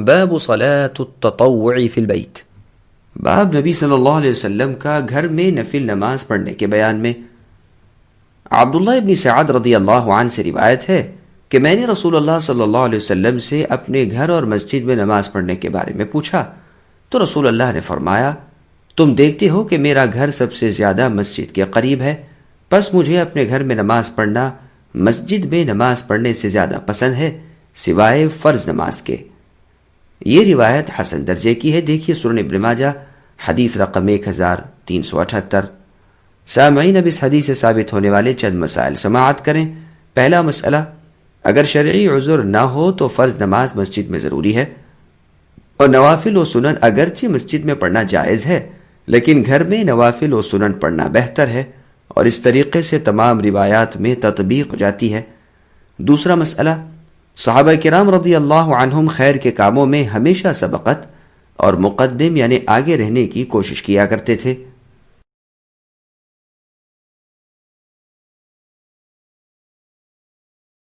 باب صلاة التطوع فی البیت۔ باب نبی صلی اللہ علیہ وسلم کا گھر میں نفل نماز پڑھنے کے بیان میں۔ عبداللہ ابن سعد رضی اللہ عنہ سے روایت ہے کہ میں نے رسول اللہ صلی اللہ علیہ وسلم سے اپنے گھر اور مسجد میں نماز پڑھنے کے بارے میں پوچھا تو رسول اللہ نے فرمایا، تم دیکھتے ہو کہ میرا گھر سب سے زیادہ مسجد کے قریب ہے، پس مجھے اپنے گھر میں نماز پڑھنا مسجد میں نماز پڑھنے سے زیادہ پسند ہے سوائے فرض نماز کے۔ یہ روایت حسن درجے کی ہے، دیکھیے سنن ابن ماجہ حدیث رقم 1378۔ سامعین، اب اس حدیث سے ثابت ہونے والے چند مسائل سماعت کریں۔ پہلا مسئلہ، اگر شرعی عذر نہ ہو تو فرض نماز مسجد میں ضروری ہے، اور نوافل و سنن اگرچہ مسجد میں پڑھنا جائز ہے لیکن گھر میں نوافل و سنن پڑھنا بہتر ہے، اور اس طریقے سے تمام روایات میں تطبیق ہو جاتی ہے۔ دوسرا مسئلہ، صحابہ کرام رضی اللہ عنہم خیر کے کاموں میں ہمیشہ سبقت اور مقدم یعنی آگے رہنے کی کوشش کیا کرتے تھے۔